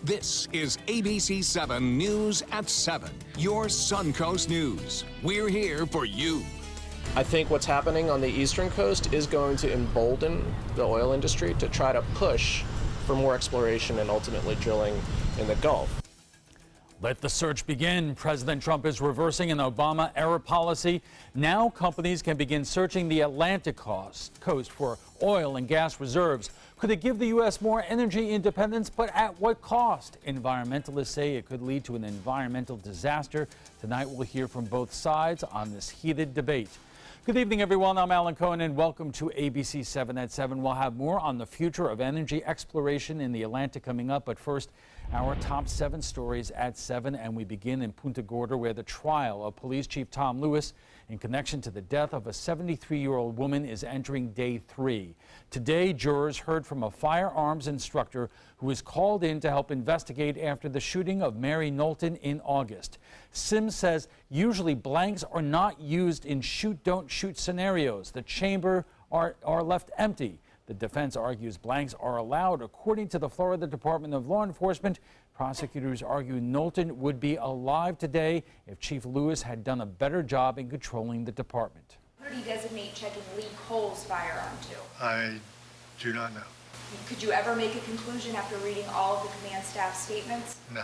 This is ABC7 News at 7, your Suncoast News. We're here for you. I think what's happening on the eastern coast is going to embolden the oil industry to try to push for more exploration and ultimately drilling in the Gulf. Let the search begin. President Trump is reversing an Obama-era policy. Now companies can begin searching the Atlantic coast for oil and gas reserves. Could it give the U.S. more energy independence, but at what cost? Environmentalists say it could lead to an environmental disaster. Tonight we'll hear from both sides on this heated debate. Good evening, everyone. I'm Alan Cohen, and welcome to ABC 7 at 7. We'll have more on the future of energy exploration in the Atlantic coming up. But first, our top 7 stories at 7, and we begin in Punta Gorda, where the trial of Police Chief Tom Lewis in connection to the death of a 73-year-old woman is entering day 3. Today, jurors heard from a firearms instructor who was called in to help investigate after the shooting of Mary Knowlton in August. Sims says usually blanks are not used in shoot-don't-shoot scenarios. The chamber are left empty. The defense argues blanks are allowed. According to the Florida Department of Law Enforcement, prosecutors argue Knowlton would be alive today if Chief Lewis had done a better job in controlling the department. Who did he designate checking Lee Cole's firearm to? I do not know. Could you ever make a conclusion after reading all of the command staff statements? No.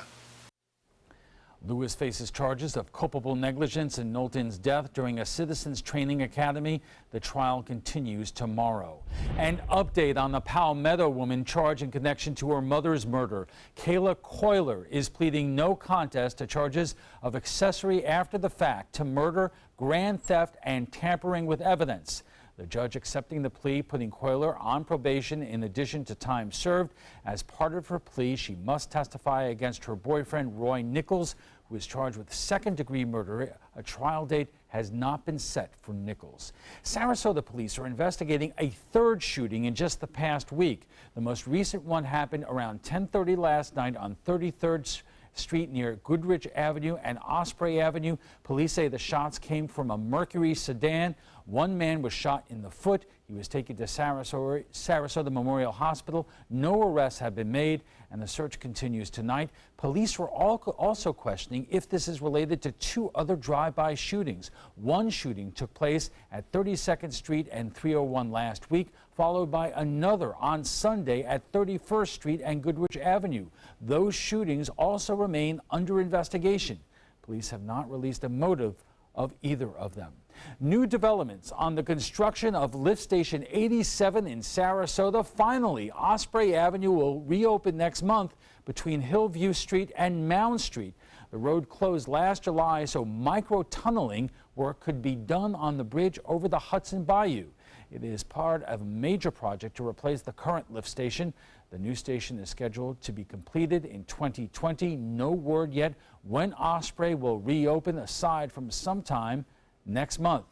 Lewis faces charges of culpable negligence in Knowlton's death during a citizens training academy. The trial continues tomorrow. An update on the Palmetto woman charged in connection to her mother's murder. Kayla Coiler is pleading no contest to charges of accessory after the fact to murder, grand theft, and tampering with evidence. The judge accepting the plea, putting Coiler on probation in addition to time served. As part of her plea, she must testify against her boyfriend, Roy Nichols, who is charged with second-degree murder. A trial date has not been set for Nichols. Sarasota police are investigating a third shooting in just the past week. The most recent one happened around 10:30 last night on 33rd Street near Goodrich Avenue and Osprey Avenue. Police say the shots came from a Mercury sedan. One man was shot in the foot. He was taken to Sarasota Memorial Hospital. No arrests have been made, and the search continues tonight. Police were also questioning if this is related to 2 other drive-by shootings. One shooting took place at 32nd Street and 301 last week, followed by another on Sunday at 31st Street and Goodrich Avenue. Those shootings also remain under investigation. Police have not released a motive of either of them. New developments on the construction of lift station 87 in Sarasota. Finally, Osprey Avenue will reopen next month between Hillview Street and Mound Street. The road closed last July, so micro-tunneling work could be done on the bridge over the Hudson Bayou. It is part of a major project to replace the current lift station. The new station is scheduled to be completed in 2020. No word yet when Osprey will reopen, aside from sometime next month.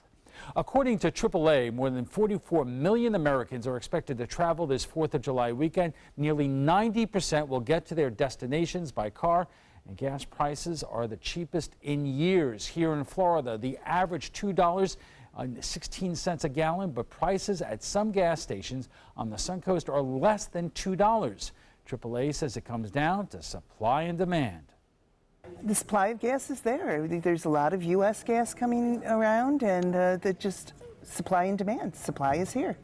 According to AAA, more than 44 million Americans are expected to travel this 4th of July weekend. Nearly 90% will get to their destinations by car, and gas prices are the cheapest in years. Here in Florida, the average $2.16 a gallon, but prices at some gas stations on the Suncoast are less than $2. AAA says it comes down to supply and demand. The supply of gas is there. There's a lot of U.S. gas coming around, and that just supply and demand. Supply is here.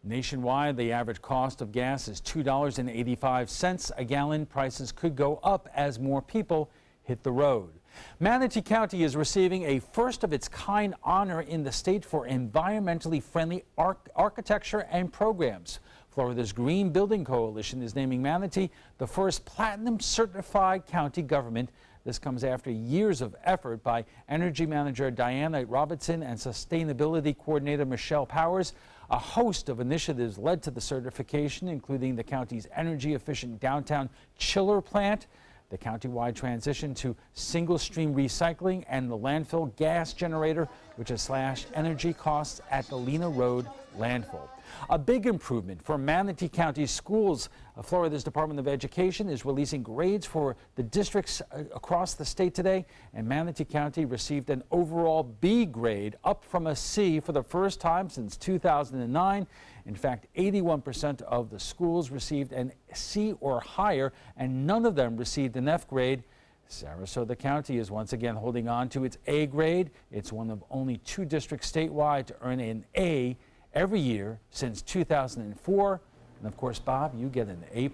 Nationwide, the average cost of gas is $2.85 a gallon. Prices could go up as more people hit the road. Manatee County is receiving a first-of-its-kind honor in the state for environmentally friendly architecture and programs. Florida's Green Building Coalition is naming Manatee the first platinum-certified county government. This comes after years of effort by Energy Manager Diana Robertson and Sustainability Coordinator Michelle Powers. A host of initiatives led to the certification, including the county's energy-efficient downtown chiller plant, the countywide transition to single-stream recycling, and the landfill gas generator, which has slashed energy costs at the Lena Road landfill. A big improvement for Manatee County schools. Florida's Department of Education is releasing grades for the districts across the state today, and Manatee County received an overall B grade, up from a C for the first time since 2009. In fact, 81% of the schools received an C or higher, and none of them received an F grade. Sarasota County is once again holding on to its A grade. It's one of only 2 districts statewide to earn an A every year since 2004. And of course, Bob, you get an A+.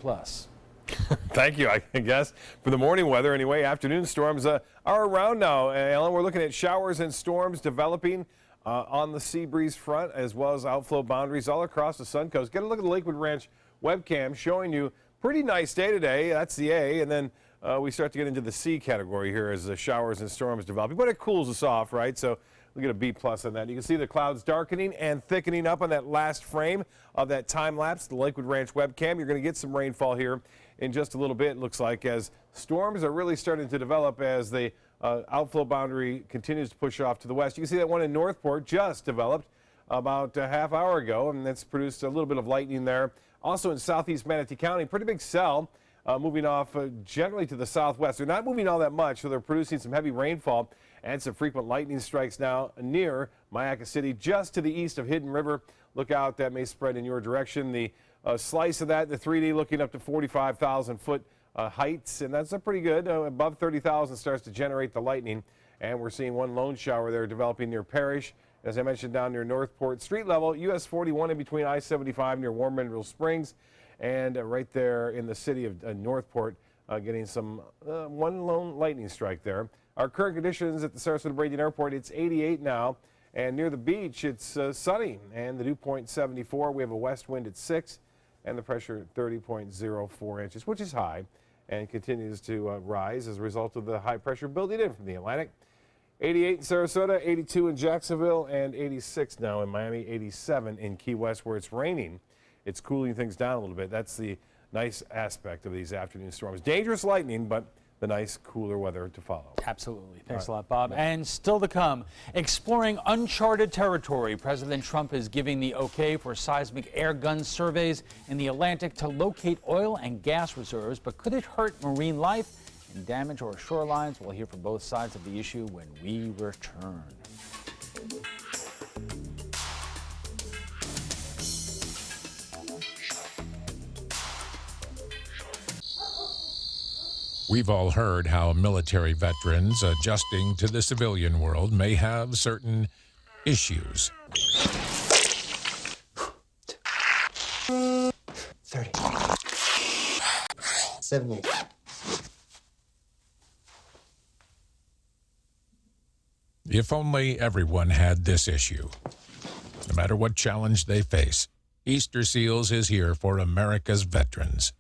Thank you, I guess. For the morning weather, anyway, afternoon storms are around now. Ellen, we're looking at showers and storms developing on the sea breeze front, as well as outflow boundaries all across the Suncoast. Get a look at the Lakewood Ranch webcam showing you pretty nice day today. That's the A, and then we start to get into the C category here as the showers and storms develop. But it cools us off, right? So we get a B+ on that. You can see the clouds darkening and thickening up on that last frame of that time lapse, the Lakewood Ranch webcam. You're going to get some rainfall here in just a little bit, it looks like, as storms are really starting to develop as the outflow boundary continues to push off to the west. You can see that one in Northport just developed about a half hour ago, and that's produced a little bit of lightning there. Also in southeast Manatee County, pretty big cell moving off generally to the southwest. They're not moving all that much, so they're producing some heavy rainfall and some frequent lightning strikes now near Mayaca City, just to the east of Hidden River. Look out, that may spread in your direction. The slice of that, the 3D, looking up to 45,000 foot heights, and that's pretty good. Above 30,000 starts to generate the lightning, and we're seeing one lone shower there developing near Parrish. As I mentioned, down near Northport, street level, US 41 in between I-75 near Warm Mineral Springs, and right there in the city of Northport, getting some one lone lightning strike there. Our current conditions at the Sarasota-Braden Airport, it's 88 now, and near the beach, it's sunny, and the dew point 74. We have a west wind at 6, and the pressure 30.04 inches, which is high, and continues to rise as a result of the high pressure building in from the Atlantic. 88 in Sarasota, 82 in Jacksonville, and 86 now in Miami, 87 in Key West, where it's raining. It's cooling things down a little bit. That's the nice aspect of these afternoon storms. Dangerous lightning, but the nice cooler weather to follow. Absolutely. Thanks a lot, Bob. And still to come, exploring uncharted territory. President Trump is giving the okay for seismic air gun surveys in the Atlantic to locate oil and gas reserves. But could it hurt marine life and damage our shorelines? We'll hear from both sides of the issue when we return. We've all heard how military veterans adjusting to the civilian world may have certain issues. 30. 70. If only everyone had this issue. No matter what challenge they face, Easter Seals is here for America's veterans.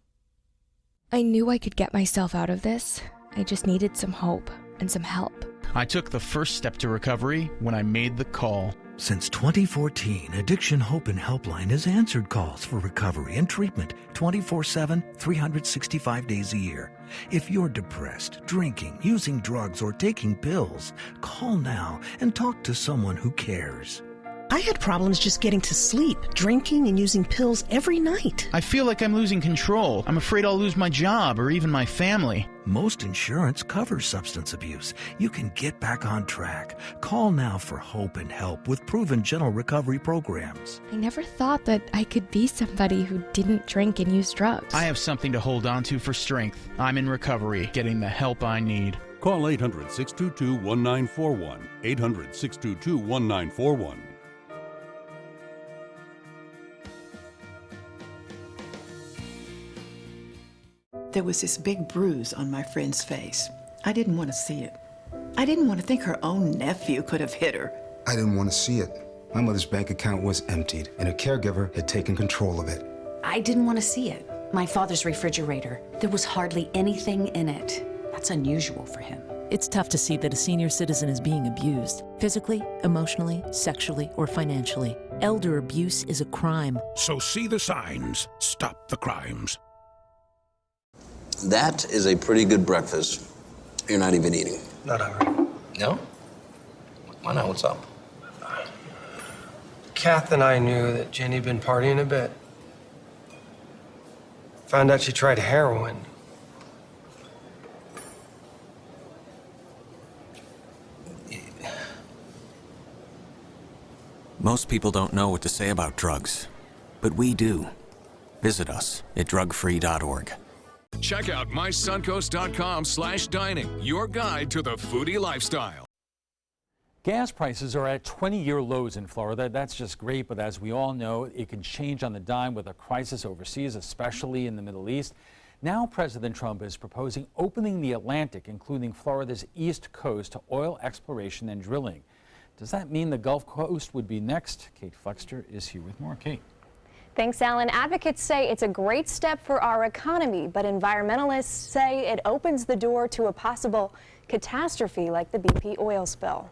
I knew I could get myself out of this. I just needed some hope and some help. I took the first step to recovery when I made the call. Since 2014, Addiction Hope and Helpline has answered calls for recovery and treatment 24/7, 365 days a year. If you're depressed, drinking, using drugs, or taking pills, call now and talk to someone who cares. I had problems just getting to sleep, drinking and using pills every night. I feel like I'm losing control. I'm afraid I'll lose my job or even my family. Most insurance covers substance abuse. You can get back on track. Call now for hope and help with proven gentle recovery programs. I never thought that I could be somebody who didn't drink and use drugs. I have something to hold on to for strength. I'm in recovery, getting the help I need. Call 800-622-1941. 800-622-1941. There was this big bruise on my friend's face. I didn't want to see it. I didn't want to think her own nephew could have hit her. I didn't want to see it. My mother's bank account was emptied, and a caregiver had taken control of it. I didn't want to see it. My father's refrigerator. There was hardly anything in it. That's unusual for him. It's tough to see that a senior citizen is being abused, physically, emotionally, sexually, or financially. Elder abuse is a crime. So see the signs. Stop the crimes. That is a pretty good breakfast. You're not even eating. Not hungry. No? Why not? What's up? Kath and I knew that Jenny had been partying a bit. Found out she tried heroin. Most people don't know what to say about drugs, but we do. Visit us at drugfree.org. Check out mysuncoast.com/dining, your guide to the foodie lifestyle. Gas prices are at 20-year lows in Florida. That's just great, but as we all know, it can change on the dime with a crisis overseas, especially in the Middle East. Now President Trump is proposing opening the Atlantic, including Florida's east coast, to oil exploration and drilling. Does that mean the Gulf Coast would be next? Kate Flexter is here with more. Kate. Thanks, Alan. Advocates say it's a great step for our economy, but environmentalists say it opens the door to a possible catastrophe like the BP oil spill.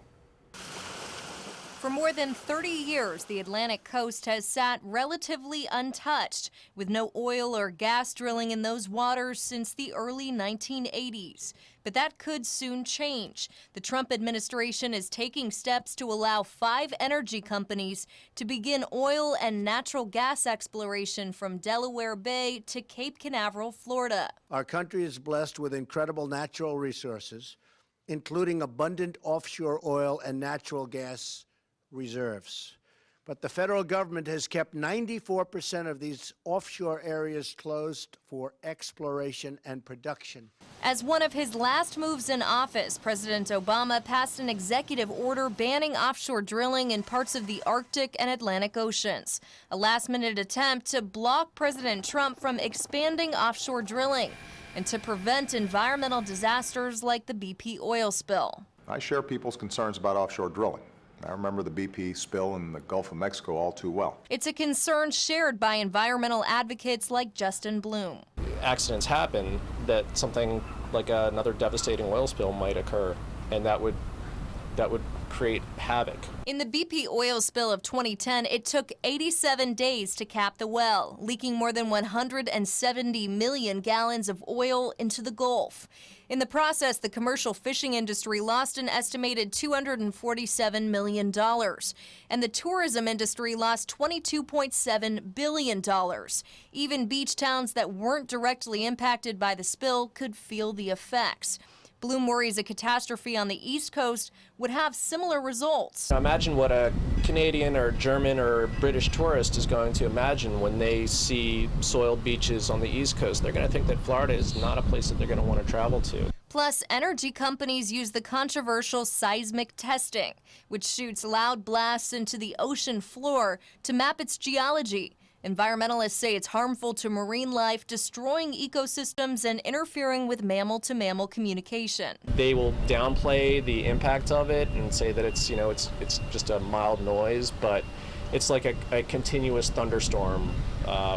For more than 30 years, the Atlantic coast has sat relatively untouched, with no oil or gas drilling in those waters since the early 1980s. But that could soon change. The Trump administration is taking steps to allow 5 energy companies to begin oil and natural gas exploration from Delaware Bay to Cape Canaveral, Florida. Our country is blessed with incredible natural resources, including abundant offshore oil and natural gas reserves. But the federal government has kept 94% of these offshore areas closed for exploration and production. As one of his last moves in office, President Obama passed an executive order banning offshore drilling in parts of the Arctic and Atlantic Oceans, a last-minute attempt to block President Trump from expanding offshore drilling and to prevent environmental disasters like the BP oil spill. I share people's concerns about offshore drilling. I remember the BP spill in the Gulf of Mexico all too well. It's a concern shared by environmental advocates like Justin Bloom. Accidents happen that something like another devastating oil spill might occur, and that would create havoc. In the BP oil spill of 2010, it took 87 days to cap the well, leaking more than 170 million gallons of oil into the Gulf. In the process, the commercial fishing industry lost an estimated $247 million, and the tourism industry lost $22.7 billion. Even beach towns that weren't directly impacted by the spill could feel the effects. Bloom worries a catastrophe on the East Coast would have similar results. Imagine what a Canadian or German or British tourist is going to imagine when they see soiled beaches on the East Coast. They're going to think that Florida is not a place that they're going to want to travel to. Plus, energy companies use the controversial seismic testing, which shoots loud blasts into the ocean floor to map its geology. Environmentalists say it's harmful to marine life, destroying ecosystems and interfering with mammal-to-mammal communication. They will downplay the impact of it and say that it's just a mild noise, but it's like a continuous thunderstorm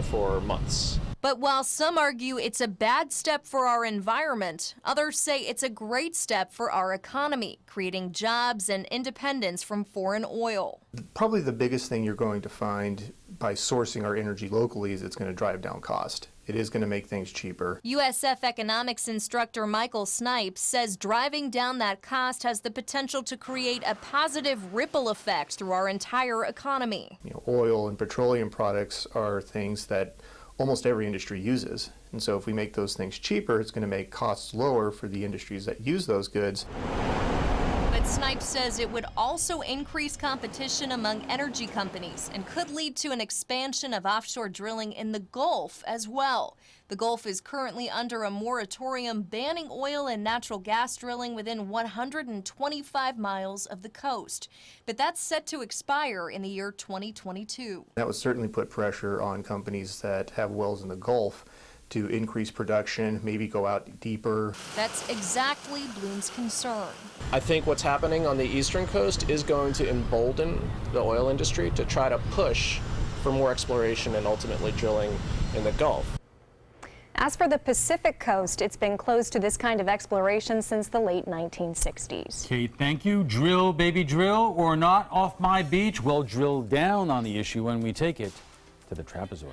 for months. But while some argue it's a bad step for our environment, others say it's a great step for our economy, creating jobs and independence from foreign oil. Probably the biggest thing you're going to find by sourcing our energy locally is it's going to drive down cost. It is going to make things cheaper. USF economics instructor Michael Snipes says driving down that cost has the potential to create a positive ripple effect through our entire economy. Oil and petroleum products are things that almost every industry uses. And so if we make those things cheaper, it's going to make costs lower for the industries that use those goods. But Snipes says it would also increase competition among energy companies and could lead to an expansion of offshore drilling in the Gulf as well. The Gulf is currently under a moratorium banning oil and natural gas drilling within 125 miles of the coast. But that's set to expire in the year 2022. That would certainly put pressure on companies that have wells in the Gulf to increase production, maybe go out deeper. That's exactly Bloom's concern. I think what's happening on the eastern coast is going to embolden the oil industry to try to push for more exploration and ultimately drilling in the Gulf. As for the Pacific coast, it's been closed to this kind of exploration since the late 1960s. Kate, thank you. Drill, baby, drill, or not off my beach. We'll drill down on the issue when we take it to the trapezoid.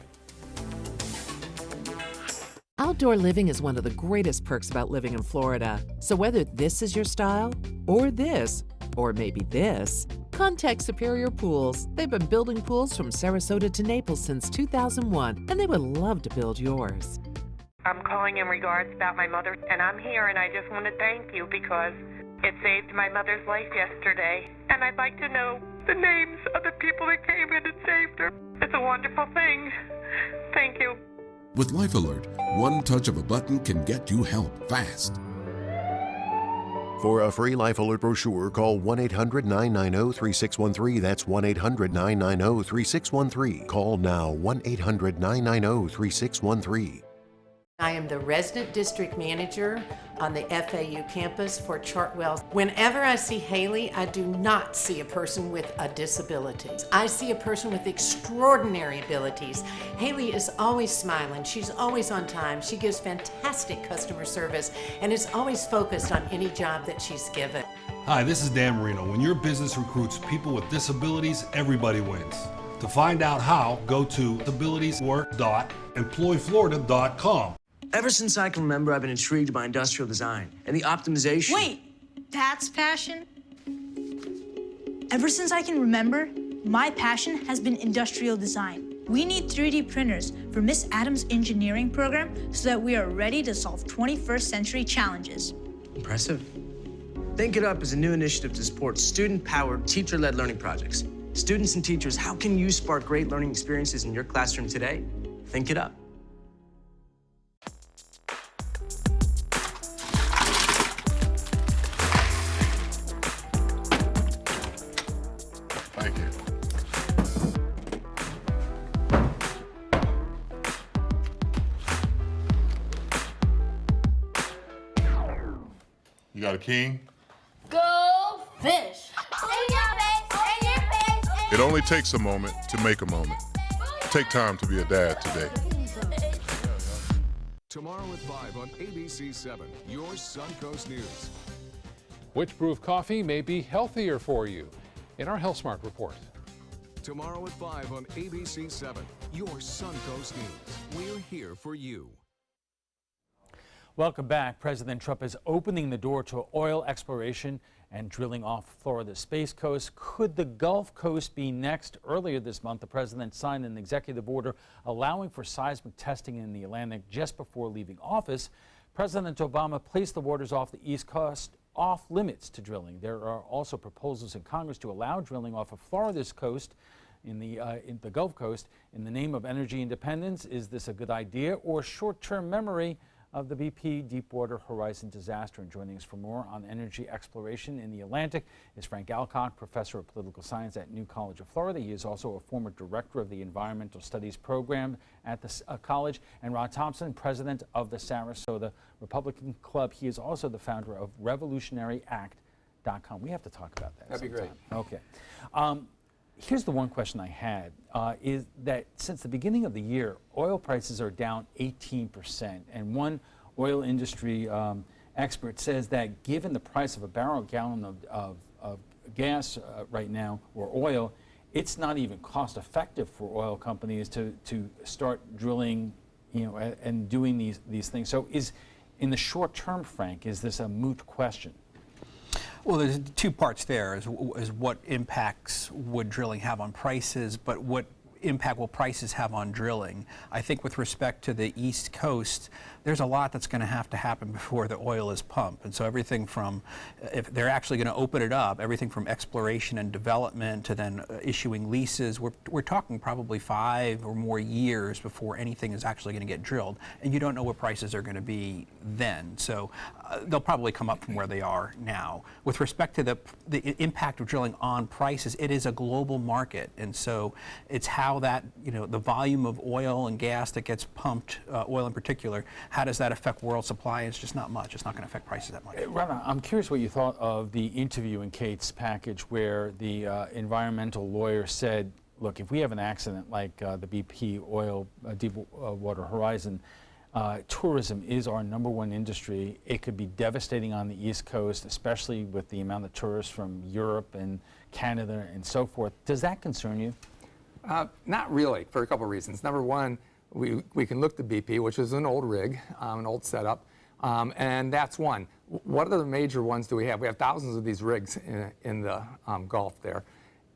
Outdoor living is one of the greatest perks about living in Florida. So whether this is your style, or this, or maybe this, Contact Superior Pools. They've been building pools from Sarasota to Naples since 2001, and they would love to build yours. I'm calling in regards about my mother, and I'm here, and I just want to thank you because it saved my mother's life yesterday. And I'd like to know the names of the people that came in and saved her. It's a wonderful thing. Thank you. With Life Alert, one touch of a button can get you help fast. For a free Life Alert brochure, call 1-800-990-3613. That's 1-800-990-3613. Call now, 1-800-990-3613. I am the resident district manager on the FAU campus for Chartwell. Whenever I see Haley, I do not see a person with a disability. I see a person with extraordinary abilities. Haley is always smiling. She's always on time. She gives fantastic customer service and is always focused on any job that she's given. Hi, this is Dan Marino. When your business recruits people with disabilities, everybody wins. To find out how, go to disabilitieswork.employflorida.com. Ever since I can remember, I've been intrigued by industrial design and the optimization. Wait, that's passion? Ever since I can remember, my passion has been industrial design. We need 3D printers for Miss Adams' engineering program so that we are ready to solve 21st century challenges. Impressive. Think It Up is a new initiative to support student-powered, teacher-led learning projects. Students and teachers, how can you spark great learning experiences in your classroom today? Think it up. Thank you. You got a king? Go fish! It only takes a moment to make a moment. Take time to be a dad today. Tomorrow at 5 on ABC7, your Suncoast News. Which brew of coffee may be healthier for you? In our Health Smart report. Tomorrow at 5 on ABC7, your Suncoast News. We're here for you. Welcome back. President Trump is opening the door to oil exploration and drilling off Florida's Space Coast. Could the Gulf Coast be next? Earlier this month, the president signed an executive order allowing for seismic testing in the Atlantic just before leaving office. President Obama placed the waters off the East Coast off limits to drilling. There are also proposals in Congress to allow drilling off of Florida's coast in the Gulf Coast in the name of energy independence. Is this a good idea or short-term memory of the BP Deepwater Horizon disaster? And joining us for more on energy exploration in the Atlantic is Frank Alcock, professor of political science at New College of Florida. He is also a former director of the Environmental Studies program at the college. And Rod Thompson, president of the Sarasota Republican Club. He is also the founder of RevolutionaryAct.com. We have to talk about that. That'd be great. Okay. Here's the one question I had, is that since the beginning of the year, oil prices are down 18%. And one oil industry expert says that given the price of a gallon of gas right now, or oil, it's not even cost effective for oil companies to start drilling, and doing these things. So in the short term, Frank, is this a moot question? Well, there's two parts there, is what impacts would drilling have on prices, but what impact will prices have on drilling. I think with respect to the East Coast, there's a lot that's going to have to happen before the oil is pumped. And so everything from, if they're actually going to open it up, everything from exploration and development to then issuing leases, we're talking probably 5 or more years before anything is actually going to get drilled. And you don't know what prices are going to be then. So they'll probably come up from where they are now. With respect to the impact of drilling on prices, it is a global market. And so it's how that, the volume of oil and gas that gets pumped, oil in particular, how does that affect world supply? It's just not much. It's not going to affect prices that much. Rana, I'm curious what you thought of the interview in Kate's package where the environmental lawyer said, look, if we have an accident like the BP oil Deepwater Horizon, tourism is our #1 industry. It could be devastating on the East Coast, especially with the amount of tourists from Europe and Canada and so forth. Does that concern you? Not really, for a couple of reasons. Number one, we can look to BP, which is an old rig, an old setup, and that's one. What are the major ones do we have? We have thousands of these rigs in the Gulf there.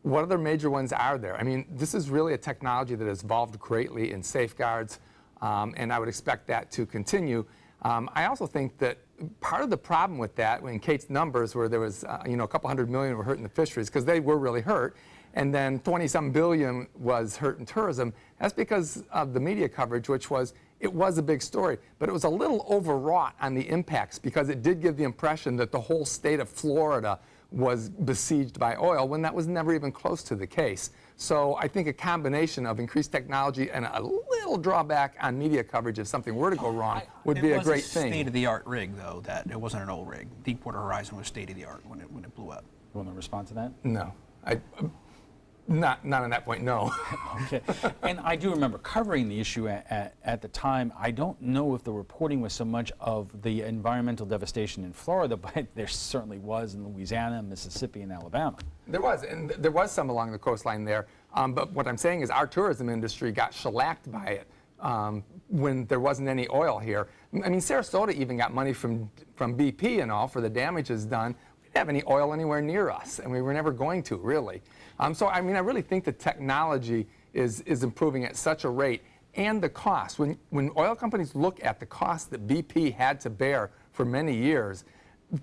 what other major ones are there? I mean, this is really a technology that has evolved greatly in safeguards, and I would expect that to continue. I also think that part of the problem with that, when Kate's numbers where there was, you know, a couple $100 million were hurt in the fisheries, because they were really hurt, and then 20-some billion was hurt in tourism, that's because of the media coverage, which was, it was a big story, but it was a little overwrought on the impacts because it did give the impression that the whole state of Florida was besieged by oil when that was never even close to the case. So I think a combination of increased technology and a little drawback on media coverage if something were to go wrong would be a great thing. It was a state-of-the-art rig, though. That it wasn't an old rig. Deepwater Horizon was state-of-the-art when it blew up. You want to respond to that? No. Not on that point, no. Okay. And I do remember covering the issue at the time. I don't know if the reporting was so much of the environmental devastation in Florida, but there certainly was in Louisiana, Mississippi, and Alabama. There was, and there was some along the coastline there. But what I'm saying is our tourism industry got shellacked by it when there wasn't any oil here. I mean, Sarasota even got money from BP and all for the damages done. We didn't have any oil anywhere near us, and we were never going to, really. So, I mean, I really think the technology is improving at such a rate, and the cost. When oil companies look at the cost that BP had to bear for many years,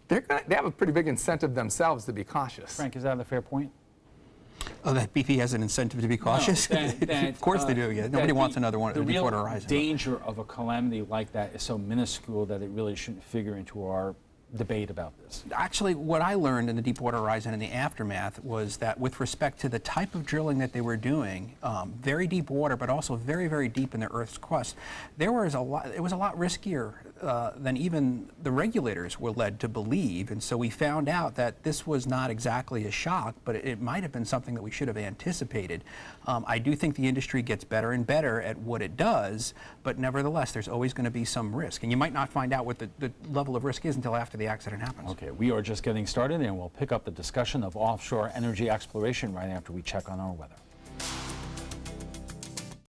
they have a pretty big incentive themselves to be cautious. Frank, is that a fair point? Oh, that BP has an incentive to be cautious? No, of course they do, yeah. Nobody wants another one at the Deepwater Horizon. The danger of a calamity like that is so minuscule that it really shouldn't figure into our debate about this. Actually, what I learned in the Deepwater Horizon in the aftermath was that with respect to the type of drilling that they were doing, very deep water, but also very, very deep in the Earth's crust, it was a lot riskier than even the regulators were led to believe. And so we found out that this was not exactly a shock, but it might have been something that we should have anticipated. I do think the industry gets better and better at what it does, but nevertheless, there's always going to be some risk. And you might not find out what the level of risk is until after the accident happens. Okay, we are just getting started, and we'll pick up the discussion of offshore energy exploration right after we check on our weather.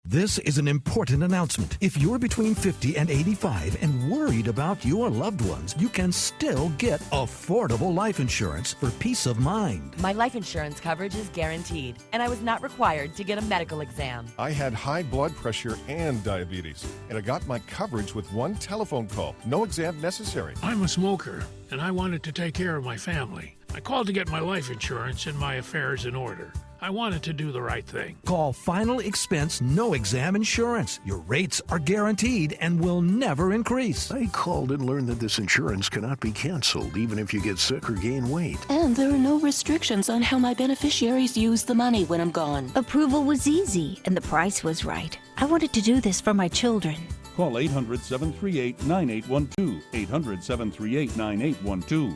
This is an important announcement. If you're between 50 and 85 and worried about your loved ones, you can still get affordable life insurance for peace of mind. My life insurance coverage is guaranteed, and I was not required to get a medical exam. I had high blood pressure and diabetes, and I got my coverage with one telephone call. No exam necessary. I'm a smoker, and I wanted to take care of my family. I called to get my life insurance and my affairs in order. I wanted to do the right thing. Call Final Expense No Exam Insurance. Your rates are guaranteed and will never increase. I called and learned that this insurance cannot be canceled even if you get sick or gain weight. And there are no restrictions on how my beneficiaries use the money when I'm gone. Approval was easy and the price was right. I wanted to do this for my children. Call 800-738-9812. 800-738-9812.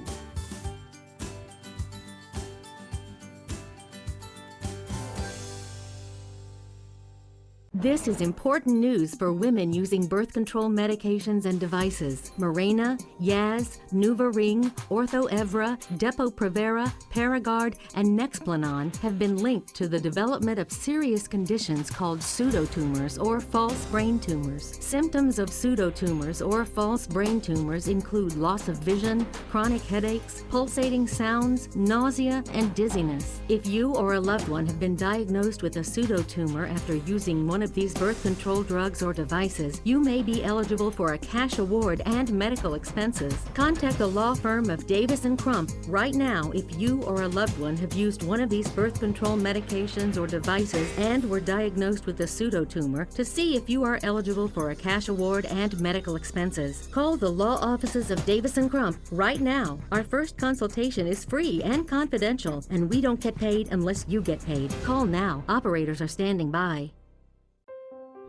This is important news for women using birth control medications and devices. Mirena, Yaz, NuvaRing, Ortho-Evra, Depo-Provera, Paragard, and Nexplanon have been linked to the development of serious conditions called pseudotumors or false brain tumors. Symptoms of pseudotumors or false brain tumors include loss of vision, chronic headaches, pulsating sounds, nausea, and dizziness. If you or a loved one have been diagnosed with a pseudotumor after using one of these birth control drugs or devices, you may be eligible for a cash award and medical expenses. Contact the law firm of Davis & Crump right now if you or a loved one have used one of these birth control medications or devices and were diagnosed with a pseudotumor to see if you are eligible for a cash award and medical expenses. Call the law offices of Davis & Crump right now. Our first consultation is free and confidential, and we don't get paid unless you get paid. Call now. Operators are standing by.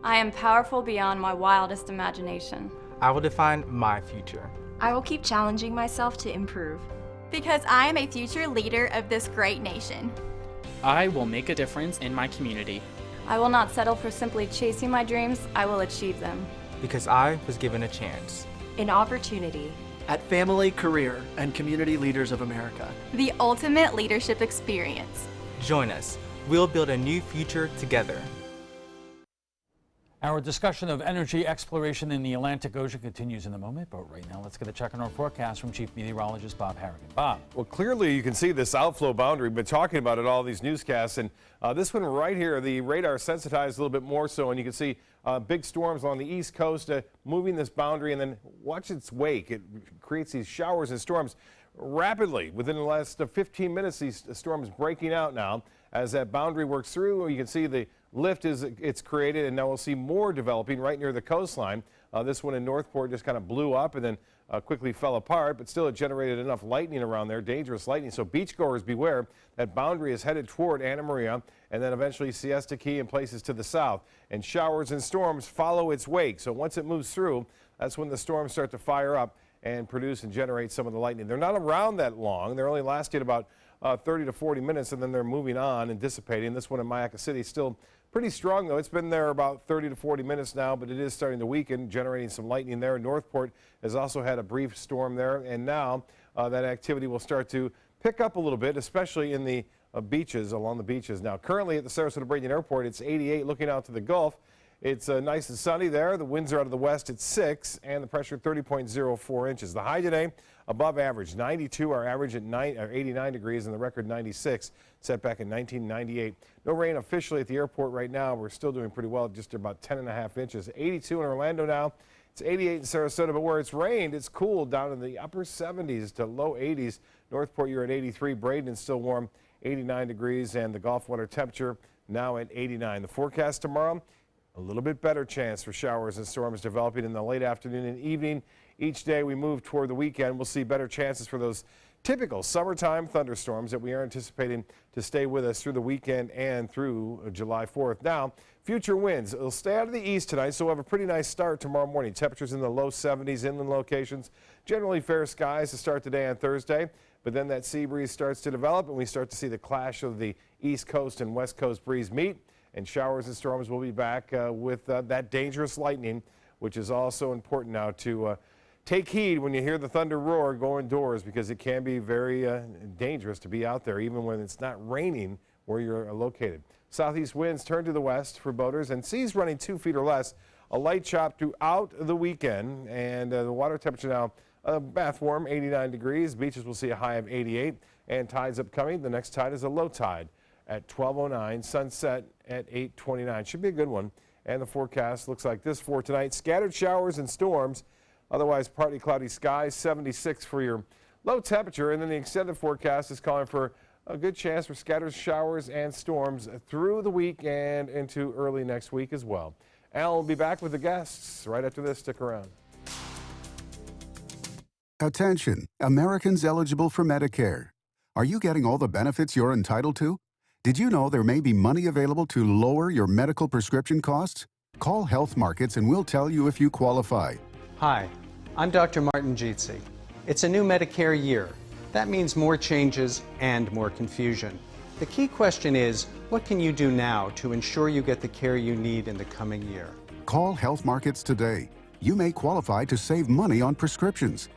I am powerful beyond my wildest imagination. I will define my future. I will keep challenging myself to improve. Because I am a future leader of this great nation. I will make a difference in my community. I will not settle for simply chasing my dreams, I will achieve them. Because I was given a chance. An opportunity. At Family, Career, and Community Leaders of America. The ultimate leadership experience. Join us. We'll build a new future together. Our discussion of energy exploration in the Atlantic Ocean continues in a moment, but right now let's get a check on our forecast from Chief Meteorologist Bob Harrigan. Bob. Well, clearly you can see this outflow boundary. We've been talking about it all these newscasts, and this one right here, the radar sensitized a little bit more so, and you can see big storms along the east coast moving this boundary, and then watch its wake. It creates these showers and storms rapidly. Within the last 15 minutes, these storms breaking out now. As that boundary works through, you can see the lift it's created, and now we'll see more developing right near the coastline. This one in Northport just kind of blew up and then quickly fell apart, but still it generated enough lightning around there, dangerous lightning. So beachgoers beware. That boundary is headed toward Anna Maria and then eventually Siesta Key and places to the south. And showers and storms follow its wake. So once it moves through, that's when the storms start to fire up and produce and generate some of the lightning. They're not around that long. They're only lasting about 30 to 40 minutes, and then they're moving on and dissipating. This one in Mayaca City is still pretty strong, though. It's been there about 30 to 40 minutes now, but it is starting to weaken, generating some lightning there. Northport has also had a brief storm there, and now that activity will start to pick up a little bit, especially in the beaches, along the beaches. Now, currently at the Sarasota-Bradenton Airport, it's 88 looking out to the Gulf. It's nice and sunny there. The winds are out of the west at 6, and the pressure 30.04 inches. The high today, above average, 92. Our average at 89 degrees, and the record 96, set back in 1998. No rain officially at the airport right now. We're still doing pretty well, just about 10.5 inches. 82 in Orlando now. It's 88 in Sarasota, but where it's rained, it's cooled down in the upper 70s to low 80s. Northport, you're at 83. Bradenton still warm, 89 degrees, and the Gulf water temperature now at 89. The forecast tomorrow, a little bit better chance for showers and storms developing in the late afternoon and evening. Each day we move toward the weekend, we'll see better chances for those typical summertime thunderstorms that we are anticipating to stay with us through the weekend and through July 4th. Now, future winds, it'll stay out of the east tonight, so we'll have a pretty nice start tomorrow morning. Temperatures in the low 70s, inland locations. Generally fair skies to start the day on Thursday, but then that sea breeze starts to develop and we start to see the clash of the east coast and west coast breeze meet. And showers and storms will be back with that dangerous lightning, which is also important now to take heed when you hear the thunder roar. Go indoors because it can be very dangerous to be out there, even when it's not raining where you're located. Southeast winds turn to the west for boaters, and seas running 2 feet or less. A light chop throughout the weekend, and the water temperature now bath warm, 89 degrees. Beaches will see a high of 88, and tides upcoming. The next tide is a low tide at 12:09, sunset at 8:29. Should be a good one. And the forecast looks like this for tonight. Scattered showers and storms, otherwise partly cloudy skies, 76 for your low temperature. And then the extended forecast is calling for a good chance for scattered showers and storms through the week and into early next week as well. Al will be back with the guests right after this. Stick around. Attention, Americans eligible for Medicare. Are you getting all the benefits you're entitled to? Did you know there may be money available to lower your medical prescription costs? Call Health Markets and we'll tell you if you qualify. Hi, I'm Dr. Martin Jeetsi. It's a new Medicare year. That means more changes and more confusion. The key question is, what can you do now to ensure you get the care you need in the coming year? Call Health Markets today. You may qualify to save money on prescriptions.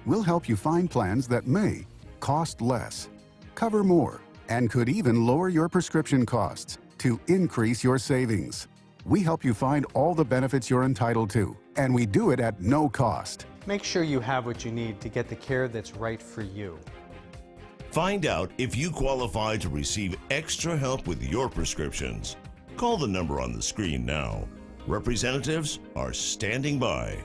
We'll help you find plans that may cost less, cover more, and could even lower your prescription costs to increase your savings. We help you find all the benefits you're entitled to, and we do it at no cost. Make sure you have what you need to get the care that's right for you. Find out if you qualify to receive extra help with your prescriptions. Call the number on the screen now. Representatives are standing by.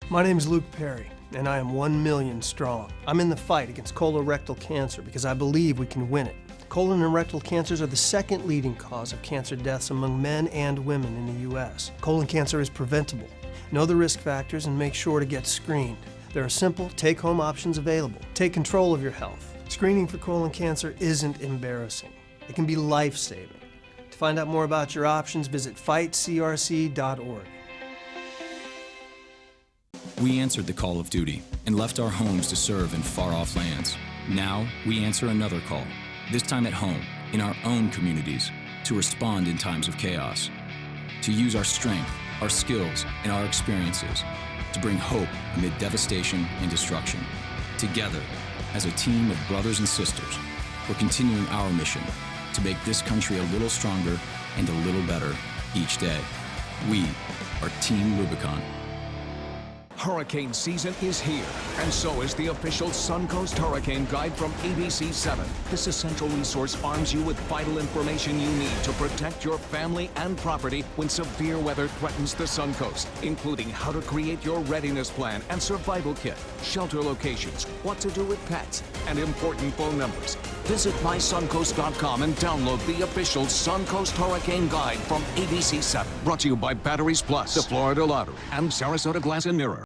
My name is Luke Perry, and I am 1 million strong. I'm in the fight against colorectal cancer because I believe we can win it. Colon and rectal cancers are the second leading cause of cancer deaths among men and women in the U.S. Colon cancer is preventable. Know the risk factors and make sure to get screened. There are simple, take-home options available. Take control of your health. Screening for colon cancer isn't embarrassing. It can be life-saving. To find out more about your options, visit fightcrc.org. We answered the call of duty and left our homes to serve in far-off lands. Now we answer another call, this time at home, in our own communities, to respond in times of chaos, to use our strength, our skills, and our experiences to bring hope amid devastation and destruction. Together, as a team of brothers and sisters, we're continuing our mission to make this country a little stronger and a little better each day. We are Team Rubicon. Hurricane season is here, and so is the official Suncoast Hurricane Guide from ABC7. This essential resource arms you with vital information you need to protect your family and property when severe weather threatens the Suncoast, including how to create your readiness plan and survival kit, shelter locations, what to do with pets, and important phone numbers. Visit mysuncoast.com and download the official Suncoast Hurricane Guide from ABC7. Brought to you by Batteries Plus, the Florida Lottery, and Sarasota Glass and Mirror.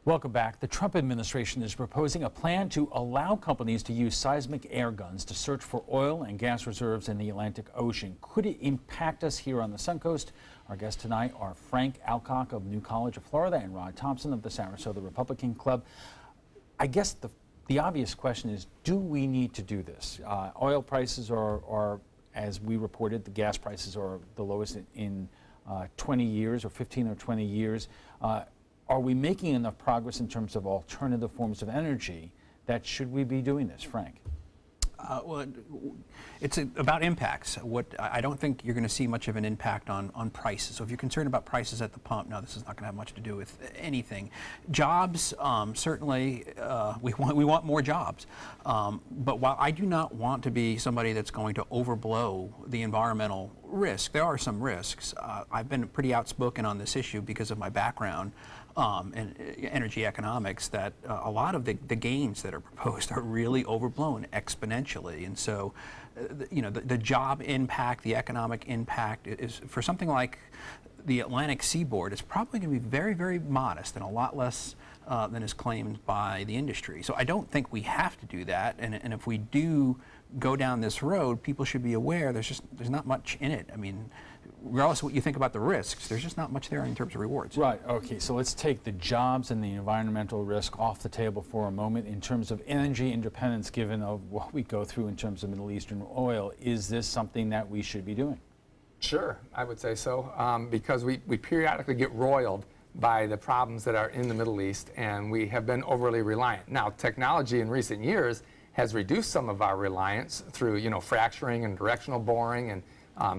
Welcome back. The Trump administration is proposing a plan to allow companies to use seismic air guns to search for oil and gas reserves in the Atlantic Ocean. Could it impact us here on the Suncoast? Our guests tonight are Frank Alcock of New College of Florida and Rod Thompson of the Sarasota Republican Club. I guess the obvious question is, do we need to do this? Oil prices are, as we reported, the gas prices are the lowest in 20 years or 15 or 20 years. Are we making enough progress in terms of alternative forms of energy that should we be doing this, Frank? Well, it's about impacts. I don't think you're going to see much of an impact on prices. So if you're concerned about prices at the pump, no, this is not going to have much to do with anything. Jobs, certainly, we want more jobs. But while I do not want to be somebody that's going to overblow the environmental risk, there are some risks. I've been pretty outspoken on this issue because of my background in energy economics, that a lot of the gains that are proposed are really overblown exponentially. And so, the job impact, the economic impact is, for something like the Atlantic seaboard, is probably going to be very, very modest and a lot less than is claimed by the industry. So I don't think we have to do that. And if we do go down this road, people should be aware there's not much in it. I mean, regardless of what you think about the risks, there's just not much there in terms of rewards. Right, okay, so let's take the jobs and the environmental risk off the table for a moment. In terms of energy independence, given of what we go through in terms of Middle Eastern oil, is this something that we should be doing? Sure, I would say so, because we periodically get roiled by the problems that are in the Middle East, and we have been overly reliant. Now, technology in recent years has reduced some of our reliance through, fracturing and directional boring and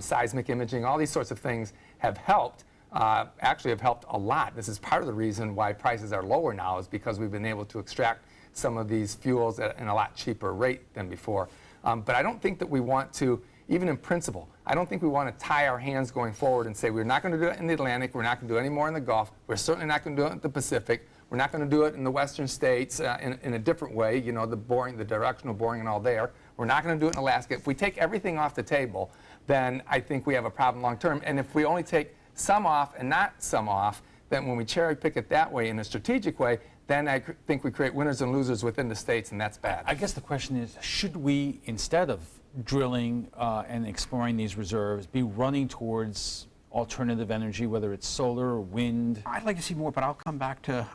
seismic imaging. All these sorts of things have helped, actually have helped a lot. This is part of the reason why prices are lower now, is because we've been able to extract some of these fuels at a lot cheaper rate than before. But I don't think that we want to, even in principle, I don't think we want to tie our hands going forward and say we're not going to do it in the Atlantic, we're not going to do it any more in the Gulf, we're certainly not going to do it in the Pacific, we're not going to do it in the western states in a different way, the directional boring and all there. We're not going to do it in Alaska. If we take everything off the table, then I think we have a problem long term. And if we only take some off and not some off, then when we cherry pick it that way in a strategic way, then I think we create winners and losers within the states, and that's bad. I guess the question is, should we, instead of drilling and exploring these reserves, be running towards alternative energy, whether it's solar or wind? I'd like to see more, but I'll come back to,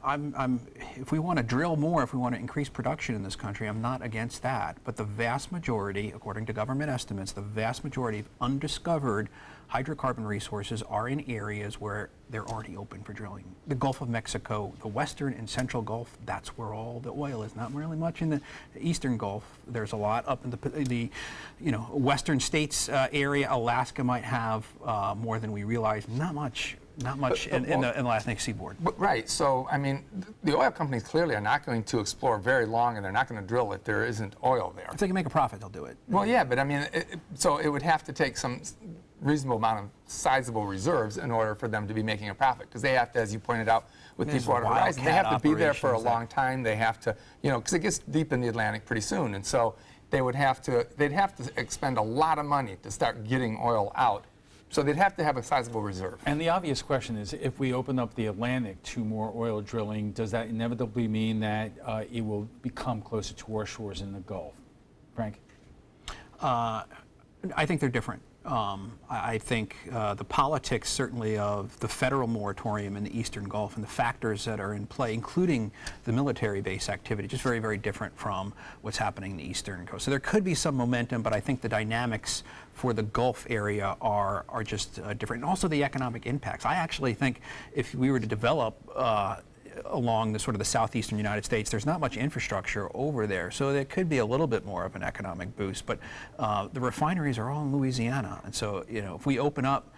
if we want to drill more, if we want to increase production in this country, I'm not against that. But the vast majority, according to government estimates, the vast majority of undiscovered hydrocarbon resources are in areas where they're already open for drilling. The Gulf of Mexico, the Western and Central Gulf, that's where all the oil is. Not really much in the Eastern Gulf. There's a lot up in the Western states area. Alaska might have more than we realize. Not much in the Atlantic seaboard. Right. So, I mean, the oil companies clearly are not going to explore very long, and they're not going to drill if there isn't oil there. If they can make a profit, they'll do it. Well, yeah, but I mean, so it would have to take some reasonable amount of sizable reserves in order for them to be making a profit, because they have to, as you pointed out with Deepwater Horizon, they have to be there for a long time. They have to, because it gets deep in the Atlantic pretty soon, and so they'd have to expend a lot of money to start getting oil out. So they'd have to have a sizable reserve. And the obvious question is, if we open up the Atlantic to more oil drilling, does that inevitably mean that it will become closer to our shores in the Gulf? Frank? I think they're different. I think the politics, certainly, of the federal moratorium in the Eastern Gulf and the factors that are in play, including the military base activity, just very, very different from what's happening in the Eastern Coast. So there could be some momentum, but I think the dynamics for the Gulf area are just different. And also the economic impacts. I actually think if we were to develop along the sort of the southeastern United States. There's not much infrastructure over there, so there could be a little bit more of an economic boost. But the refineries are all in Louisiana, and so if we open up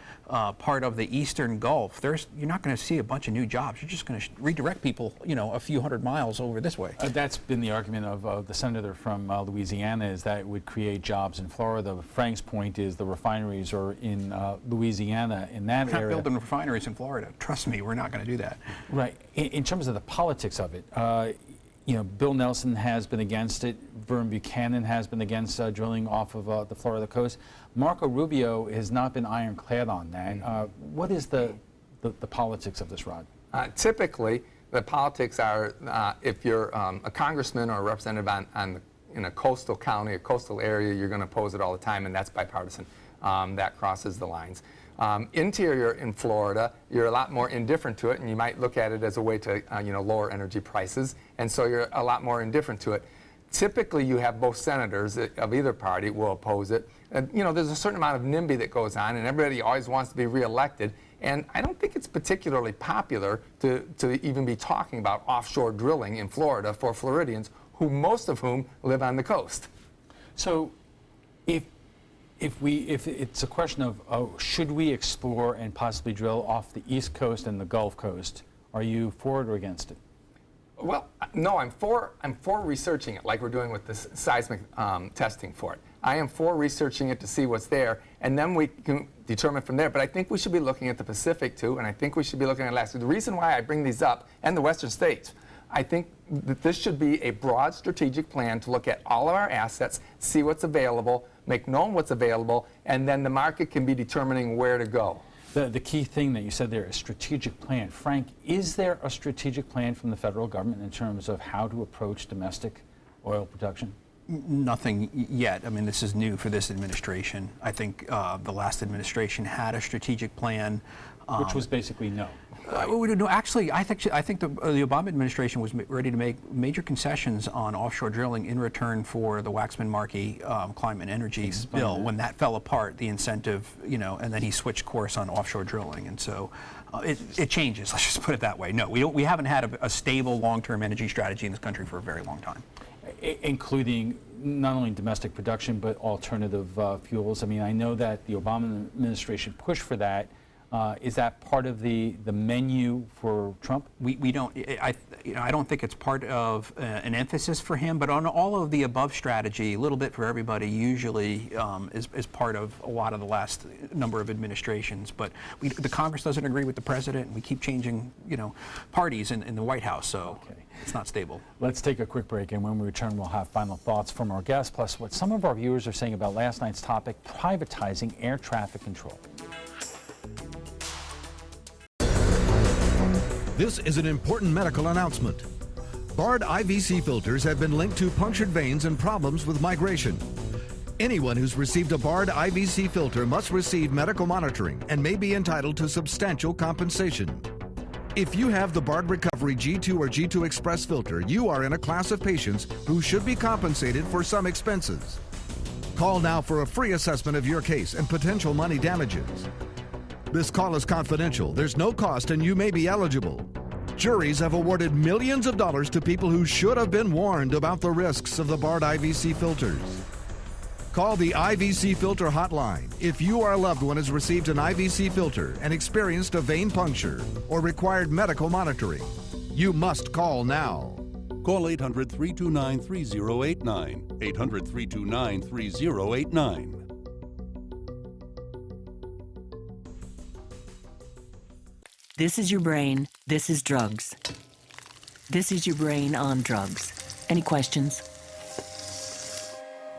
part of the eastern Gulf, you're not going to see a bunch of new jobs. You're just going to redirect people, a few hundred miles over this way. That's been the argument of the senator from Louisiana, is that it would create jobs in Florida. Frank's point is the refineries are in Louisiana, in that area. We're not building refineries in Florida. Trust me, we're not going to do that. Right. In terms of the politics of it, Bill Nelson has been against it. Vern Buchanan has been against drilling off of the Florida coast. Marco Rubio has not been ironclad on that. What is the politics of this, Rod? Typically, the politics are if you're a congressman or a representative in a coastal county, a coastal area, you're going to oppose it all the time, and that's bipartisan. That crosses the lines. Interior in Florida, you're a lot more indifferent to it, and you might look at it as a way to lower energy prices, and so you're a lot more indifferent to it. Typically, you have both senators of either party will oppose it. There's a certain amount of NIMBY that goes on, and everybody always wants to be reelected. And I don't think it's particularly popular to even be talking about offshore drilling in Florida for Floridians, most of whom live on the coast. So, if it's a question of should we explore and possibly drill off the East Coast and the Gulf Coast, are you for it or against it? Well, no, I'm for researching it, like we're doing with this seismic testing for it. I am for researching it to see what's there, and then we can determine from there. But I think we should be looking at the Pacific too, and I think we should be looking at Alaska. The reason why I bring these up, and the Western states, I think that this should be a broad strategic plan to look at all of our assets, see what's available, make known what's available, and then the market can be determining where to go. The key thing that you said there is strategic plan. Frank, is there a strategic plan from the federal government in terms of how to approach domestic oil production? Nothing yet. I mean, this is new for this administration. I think the last administration had a strategic plan. Which was basically no. No, actually, I think the Obama administration was ready to make major concessions on offshore drilling in return for the Waxman-Markey climate energy bill. When that fell apart, the incentive, and then he switched course on offshore drilling, and so it changes. Let's just put it that way. No, we haven't had a stable long-term energy strategy in this country for a very long time, including not only domestic production but alternative fuels. I mean, I know that the Obama administration pushed for that. Is that part of the menu for Trump? We don't. I don't think it's part of an emphasis for him. But on all of the above strategy, a little bit for everybody usually is part of a lot of the last number of administrations. But the Congress doesn't agree with the president, and we keep changing, parties in the White House. So it's not stable. Let's take a quick break, and when we return, we'll have final thoughts from our guests, plus what some of our viewers are saying about last night's topic: privatizing air traffic control. This is an important medical announcement. Bard IVC filters have been linked to punctured veins and problems with migration. Anyone who's received a Bard IVC filter must receive medical monitoring and may be entitled to substantial compensation. If you have the Bard Recovery G2 or G2 Express filter, you are in a class of patients who should be compensated for some expenses. Call now for a free assessment of your case and potential money damages. This call is confidential, there's no cost, and you may be eligible. Juries have awarded millions of dollars to people who should have been warned about the risks of the Bard IVC filters. Call the IVC Filter Hotline if you or a loved one has received an IVC filter and experienced a vein puncture or required medical monitoring. You must call now. Call 800-329-3089. 800-329-3089. This is your brain. This is drugs. This is your brain on drugs. Any questions?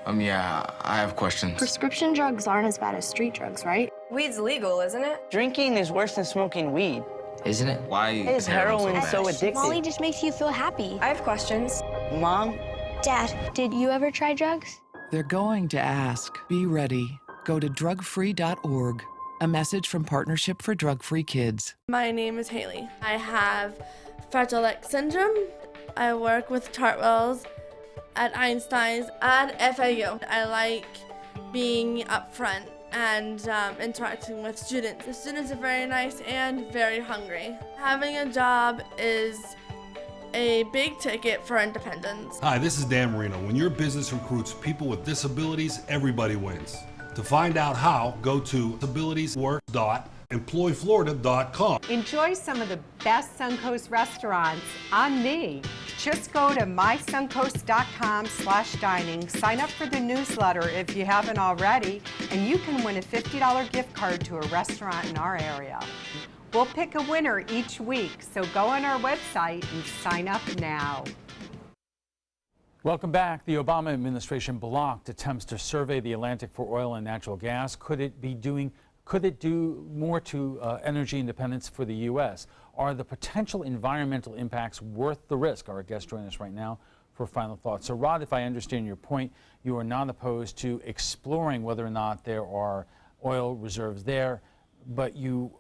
Yeah, I have questions. Prescription drugs aren't as bad as street drugs, right? Weed's legal, isn't it? Drinking is worse than smoking weed. Isn't it? Why is heroin so addictive? Molly just makes you feel happy. I have questions. Mom? Dad, did you ever try drugs? They're going to ask. Be ready. Go to drugfree.org. A message from Partnership for Drug-Free Kids. My name is Haley. I have Fragile X syndrome. I work with Chartwells at Einstein's and FAU. I like being up front and interacting with students. The students are very nice and very hungry. Having a job is a big ticket for independence. Hi, this is Dan Marino. When your business recruits people with disabilities, everybody wins. To find out how, go to disabilitieswork.employflorida.com. Enjoy some of the best Suncoast restaurants on me. Just go to mysuncoast.com/dining, sign up for the newsletter if you haven't already, and you can win a $50 gift card to a restaurant in our area. We'll pick a winner each week, so go on our website and sign up now. Welcome back. The Obama administration blocked attempts to survey the Atlantic for oil and natural gas. Could it do more to energy independence for the U.S.? Are the potential environmental impacts worth the risk? Our guest joining us right now for final thoughts. So, Rod, if I understand your point, you are not opposed to exploring whether or not there are oil reserves there, but you're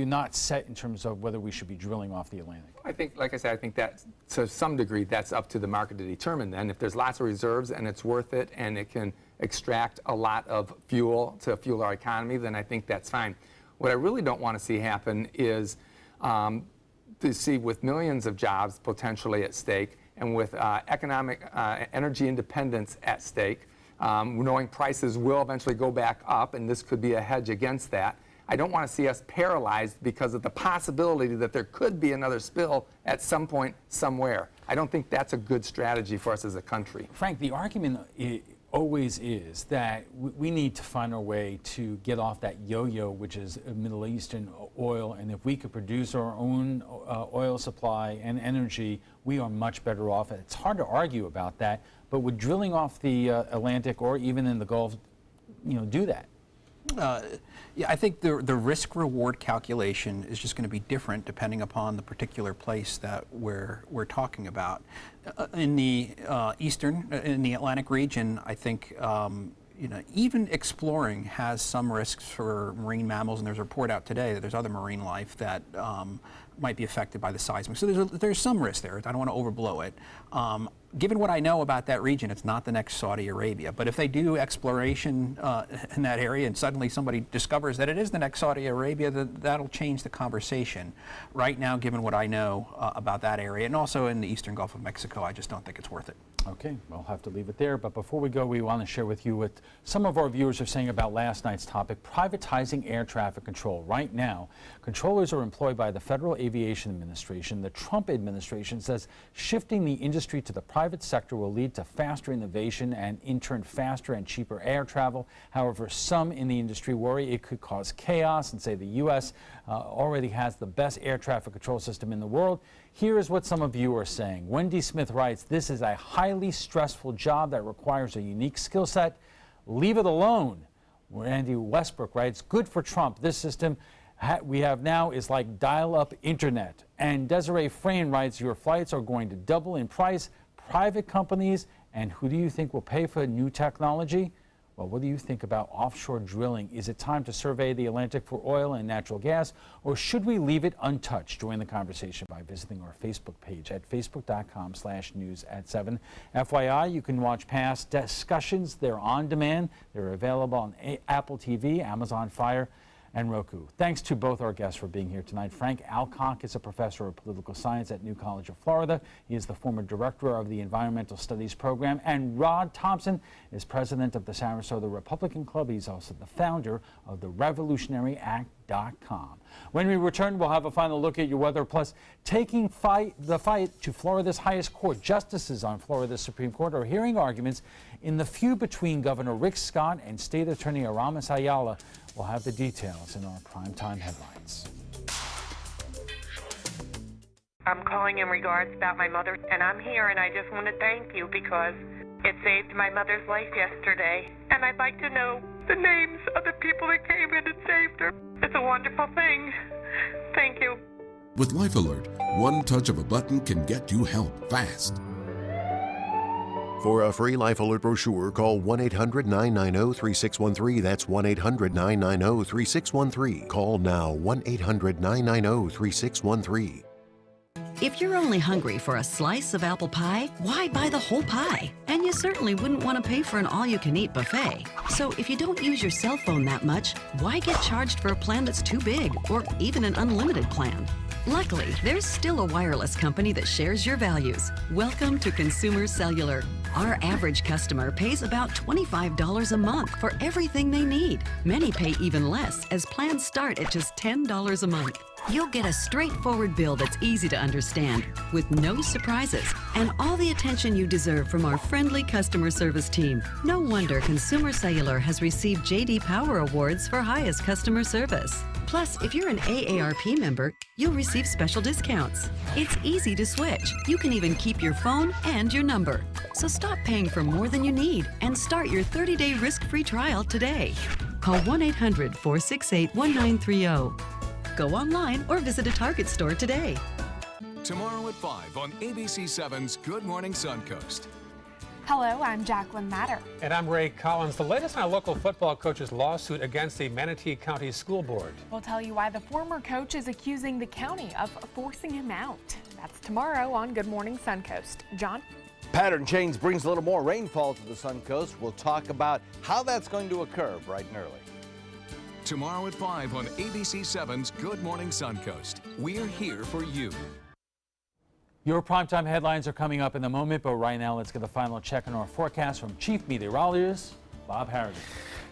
not set in terms of whether we should be drilling off the Atlantic. I think, like I said, I think that to some degree that's up to the market to determine then. If there's lots of reserves and it's worth it and it can extract a lot of fuel to fuel our economy, then I think that's fine. What I really don't want to see happen is to see with millions of jobs potentially at stake and with economic energy independence at stake, knowing prices will eventually go back up, and this could be a hedge against that. I don't want to see us paralyzed because of the possibility that there could be another spill at some point somewhere. I don't think that's a good strategy for us as a country. Frank, the argument always is that we need to find our way to get off that yo-yo, which is Middle Eastern oil, and if we could produce our own oil supply and energy, we are much better off. It's hard to argue about that, but would drilling off the Atlantic or even in the Gulf, do that? Yeah, I think the risk-reward calculation is just going to be different depending upon the particular place that we're talking about. In the in the Atlantic region, I think even exploring has some risks for marine mammals, and there's a report out today that there's other marine life that might be affected by the seismic. So there's some risk there. I don't want to overblow it. Given what I know about that region, it's not the next Saudi Arabia. But if they do exploration in that area and suddenly somebody discovers that it is the next Saudi Arabia, that'll change the conversation. Right now, given what I know about that area, and also in the eastern Gulf of Mexico, I just don't think it's worth it. Okay, we'll have to leave it there. But before we go, we want to share with you what some of our viewers are saying about last night's topic, privatizing air traffic control. Right now, controllers are employed by the Federal Aviation Administration. The Trump administration says shifting the industry to the private sector will lead to faster innovation and, in turn, faster and cheaper air travel. However, some in the industry worry it could cause chaos and say the U.S. Already has the best air traffic control system in the world. Here is what some of you are saying. Wendy Smith writes, "This is a highly stressful job that requires a unique skill set. Leave it alone." Randy Westbrook writes, "Good for Trump. This system we have now is like dial-up internet." And Desiree Frayne writes, "Your flights are going to double in price. Private companies, and who do you think will pay for new technology?" Well, what do you think about offshore drilling? Is it time to survey the Atlantic for oil and natural gas, or should we leave it untouched? Join the conversation by visiting our Facebook page at facebook.com/news@7. FYI, you can watch past discussions. They're on demand. They're available on Apple TV, Amazon Fire, and Roku. Thanks to both our guests for being here tonight. Frank Alcock is a professor of political science at New College of Florida. He is the former director of the Environmental Studies program. And Rod Thompson is president of the Sarasota Republican Club. He's also the founder of the RevolutionaryAct.com. When we return, we'll have a final look at your weather, plus taking the fight to Florida's highest court. Justices on Florida's Supreme Court are hearing arguments in the feud between Governor Rick Scott and State Attorney Aramis Ayala. We'll have the details in our primetime headlines. I'm calling in regards about my mother, and I'm here, and I just want to thank you because it saved my mother's life yesterday. And I'd like to know the names of the people that came in and saved her. It's a wonderful thing. Thank you. With Life Alert, one touch of a button can get you help fast. For a free Life Alert brochure, call 1-800-990-3613. That's 1-800-990-3613. Call now, 1-800-990-3613. If you're only hungry for a slice of apple pie, why buy the whole pie? And you certainly wouldn't want to pay for an all-you-can-eat buffet. So if you don't use your cell phone that much, why get charged for a plan that's too big or even an unlimited plan? Luckily, there's still a wireless company that shares your values. Welcome to Consumer Cellular. Our average customer pays about $25 a month for everything they need. Many pay even less, as plans start at just $10 a month. You'll get a straightforward bill that's easy to understand, with no surprises, and all the attention you deserve from our friendly customer service team. No wonder Consumer Cellular has received J.D. Power Awards for highest customer service. Plus, if you're an AARP member, you'll receive special discounts. It's easy to switch. You can even keep your phone and your number. So stop paying for more than you need and start your 30-day risk-free trial today. Call 1-800-468-1930. Go online or visit a Target store today. Tomorrow at 5 on ABC7's Good Morning Suncoast. Hello, I'm Jacqueline Matter. And I'm Ray Collins. The latest on a local football coach's lawsuit against the Manatee County School Board. We'll tell you why the former coach is accusing the county of forcing him out. That's tomorrow on Good Morning Suncoast. John? Pattern change brings a little more rainfall to the Suncoast. We'll talk about how that's going to occur bright and early. Tomorrow at 5 on ABC7's Good Morning Suncoast. We're here for you. Your primetime headlines are coming up in a moment, but right now let's get a final check on our forecast from Chief Meteorologist Bob Harrigan.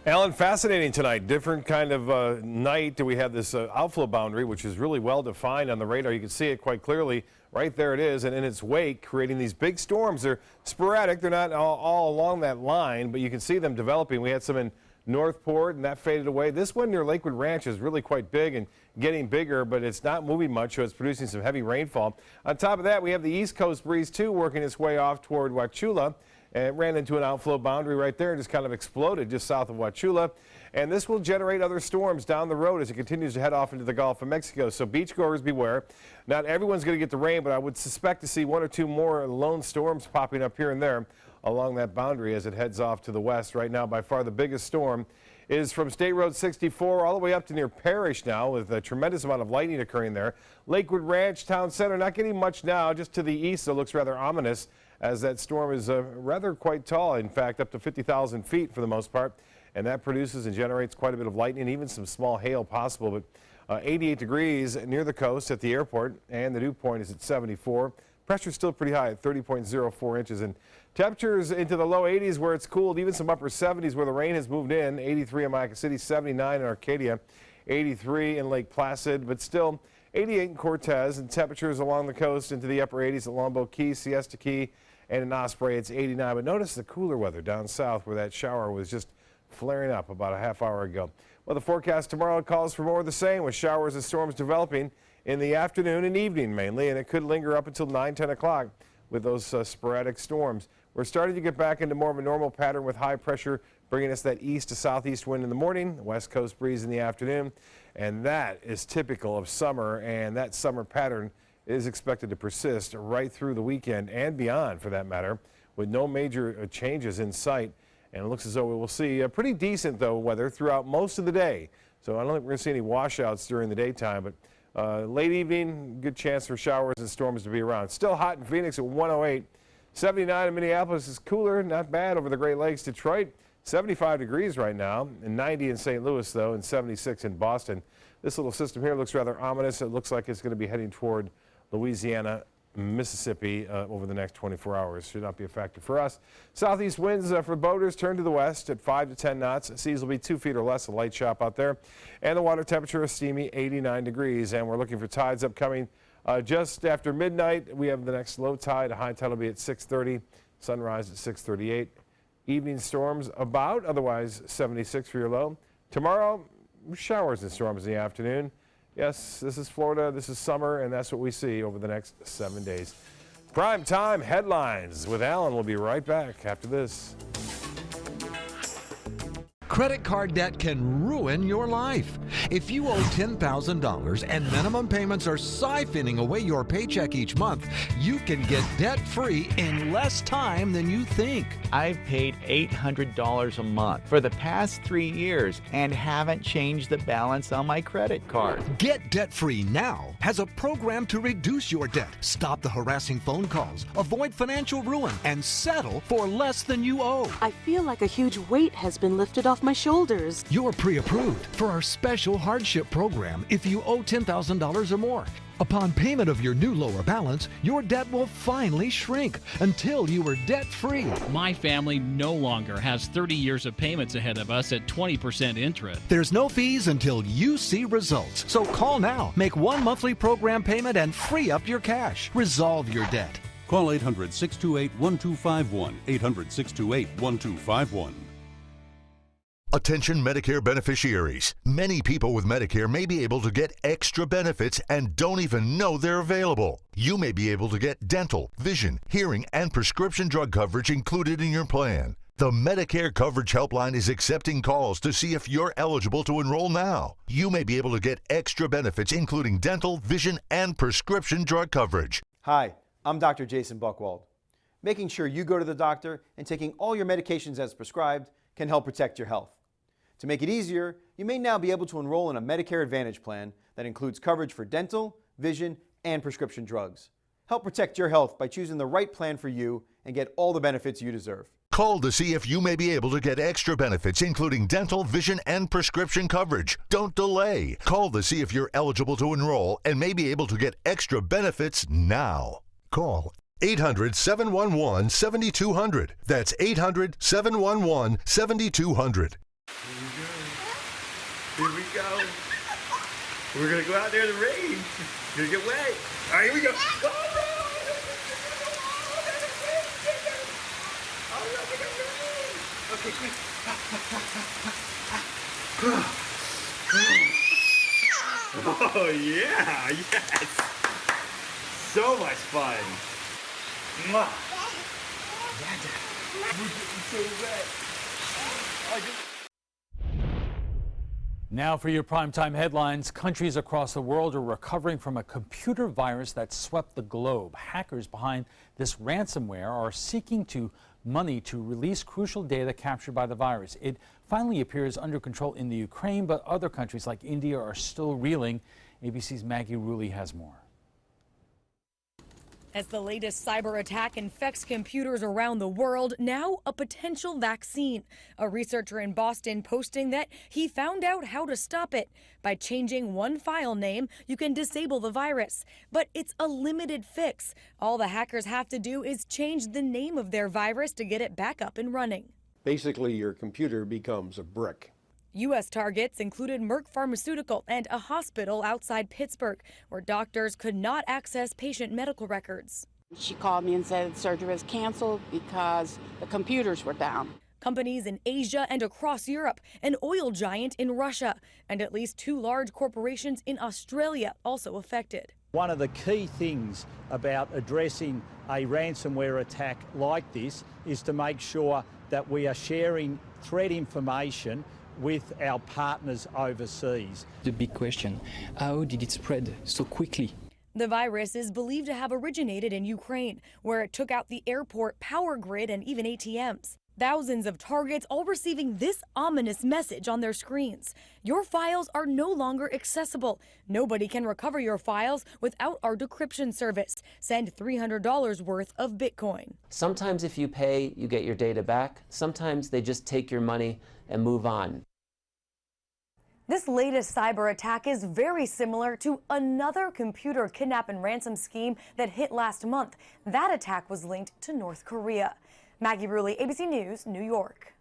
Alan, fascinating tonight. Different kind of night. We have this outflow boundary, which is really well defined on the radar. You can see it quite clearly. Right there it is, and in its wake, creating these big storms. They're sporadic. They're not all along that line, but you can see them developing. We had some in Northport, and that faded away. This one near Lakewood Ranch is really quite big and getting bigger, but it's not moving much, so it's producing some heavy rainfall. On top of that, we have the East Coast breeze, too, working its way off toward Wauchula. And it ran into an outflow boundary right there and just kind of exploded just south of Wauchula. And this will generate other storms down the road as it continues to head off into the Gulf of Mexico. So beachgoers beware. Not everyone's going to get the rain, but I would suspect to see one or two more lone storms popping up here and there along that boundary as it heads off to the west. Right now, by far the biggest storm is from State Road 64 all the way up to near Parrish now, with a tremendous amount of lightning occurring there. Lakewood Ranch Town Center not getting much now, just to the east, so it looks rather ominous as that storm is rather quite tall, in fact up to 50,000 feet for the most part, and that produces and generates quite a bit of lightning, even some small hail possible. But 88 degrees near the coast at the airport, and the dew point is at 74. Pressure still pretty high at 30.04 inches, and temperatures into the low 80s where it's cooled, even some upper 70s where the rain has moved in. 83 in Mayaca City, 79 in Arcadia, 83 in Lake Placid, but still 88 in Cortez, and temperatures along the coast into the upper 80s at Longboat Key, Siesta Key, and in Osprey it's 89. But notice the cooler weather down south where that shower was just flaring up about a half hour ago. Well, the forecast tomorrow calls for more of the same, with showers and storms developing in the afternoon and evening mainly, and it could linger up until 9, 10 o'clock with those sporadic storms. We're starting to get back into more of a normal pattern with high pressure bringing us that east to southeast wind in the morning, west coast breeze in the afternoon, and that is typical of summer, and that summer pattern is expected to persist right through the weekend and beyond, for that matter, with no major changes in sight. And it looks as though we will see pretty decent, though, weather throughout most of the day. So I don't think we're going to see any washouts during the daytime, but late evening, good chance for showers and storms to be around. Still hot in Phoenix at 108. 79 in Minneapolis is cooler, not bad over the Great Lakes. Detroit, 75 degrees right now, and 90 in St. Louis, though, and 76 in Boston. This little system here looks rather ominous. It looks like it's going to be heading toward Louisiana, Mississippi over the next 24 hours. Should not be a factor for us. Southeast winds for boaters turn to the west at 5 to 10 knots. Seas will be 2 feet or less, a light chop out there. And the water temperature is steamy, 89 degrees. And we're looking for tides upcoming just after midnight. We have the next low tide. High tide will be at 6:30. Sunrise at 6:38. Evening storms about, otherwise 76 for your low. Tomorrow, showers and storms in the afternoon. Yes, this is Florida, this is summer, and that's what we see over the next 7 days. Prime time headlines with Alan. We'll be right back after this. Credit card debt can ruin your life. If you owe $10,000 and minimum payments are siphoning away your paycheck each month, you can get debt-free in less time than you think. I've paid $800 a month for the past 3 years and haven't changed the balance on my credit card. Get debt-free now has a program to reduce your debt, stop the harassing phone calls, avoid financial ruin, and settle for less than you owe. I feel like a huge weight has been lifted off my my shoulders. You're pre-approved for our special hardship program if you owe $10,000 or more. Upon payment of your new lower balance, your debt will finally shrink until you are debt-free. My family no longer has 30 years of payments ahead of us at 20% interest. There's no fees until you see results. So call now, make one monthly program payment, and free up your cash. Resolve your debt. Call 800-628-1251. 800-628-1251. Attention Medicare beneficiaries. Many people with Medicare may be able to get extra benefits and don't even know they're available. You may be able to get dental, vision, hearing, and prescription drug coverage included in your plan. The Medicare Coverage Helpline is accepting calls to see if you're eligible to enroll now. You may be able to get extra benefits including dental, vision, and prescription drug coverage. Hi, I'm Dr. Jason Buchwald. Making sure you go to the doctor and taking all your medications as prescribed can help protect your health. To make it easier, you may now be able to enroll in a Medicare Advantage plan that includes coverage for dental, vision, and prescription drugs. Help protect your health by choosing the right plan for you and get all the benefits you deserve. Call to see if you may be able to get extra benefits including dental, vision, and prescription coverage. Don't delay. Call to see if you're eligible to enroll and may be able to get extra benefits now. Call 800-711-7200. That's 800-711-7200. Here we go. We're going to go out there in the rain. You're going to get wet. All right, here we go. Go, okay, quick. Oh, yeah. Yes. So much fun. Mwah. We're getting so wet. Now for your primetime headlines. Countries across the world are recovering from a computer virus that swept the globe. Hackers behind this ransomware are seeking money to release crucial data captured by the virus. It finally appears under control in the Ukraine, but other countries like India are still reeling. ABC's Maggie Rulli has more. As the latest cyber attack infects computers around the world, now a potential vaccine. A researcher in Boston posting that he found out how to stop it. By changing one file name, you can disable the virus. But it's a limited fix. All the hackers have to do is change the name of their virus to get it back up and running. Basically, your computer becomes a brick. U.S. targets included Merck Pharmaceutical and a hospital outside Pittsburgh, where doctors could not access patient medical records. She called me and said surgery was canceled because the computers were down. Companies in Asia and across Europe, an oil giant in Russia, and at least 2 large corporations in Australia also affected. One of the key things about addressing a ransomware attack like this is to make sure that we are sharing threat information with our partners overseas. The big question, how did it spread so quickly? The virus is believed to have originated in Ukraine, where it took out the airport, power grid, and even ATMs. Thousands of targets all receiving this ominous message on their screens. Your files are no longer accessible. Nobody can recover your files without our decryption service. Send $300 worth of Bitcoin. Sometimes if you pay, you get your data back. Sometimes they just take your money and move on. This latest cyber attack is very similar to another computer kidnap and ransom scheme that hit last month. That attack was linked to North Korea. Maggie Rulli, ABC News, New York.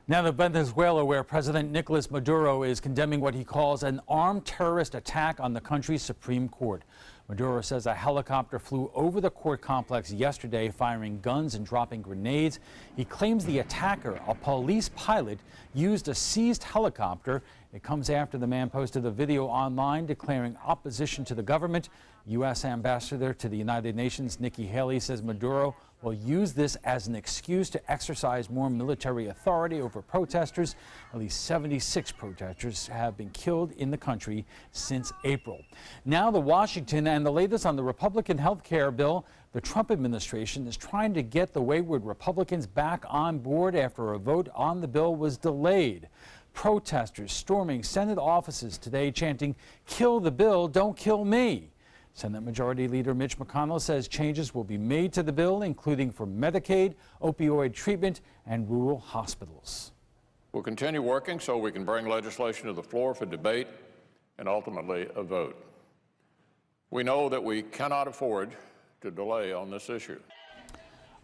Now to Venezuela, where President Nicolas Maduro is condemning what he calls an armed terrorist attack on the country's Supreme Court. Maduro says a helicopter flew over the court complex yesterday, firing guns and dropping grenades. He claims the attacker, a police pilot, used a seized helicopter. It comes after the man posted a video online declaring opposition to the government. U.S. Ambassador to the United Nations Nikki Haley says Maduro will use this as an excuse to exercise more military authority over protesters. At least 76 protesters have been killed in the country since April. Now to Washington and the latest on the Republican health care bill. The Trump administration is trying to get the wayward Republicans back on board after a vote on the bill was delayed. Protesters storming Senate offices today chanting, "Kill the bill, don't kill me." Senate Majority Leader Mitch McConnell says changes will be made to the bill, including for Medicaid, opioid treatment, and rural hospitals. We'll continue working so we can bring legislation to the floor for debate and ultimately a vote. We know that we cannot afford to delay on this issue.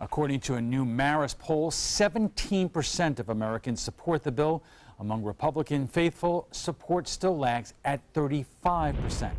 According to a new Marist poll, 17% of Americans support the bill. Among Republican faithful, support still lags at 35%.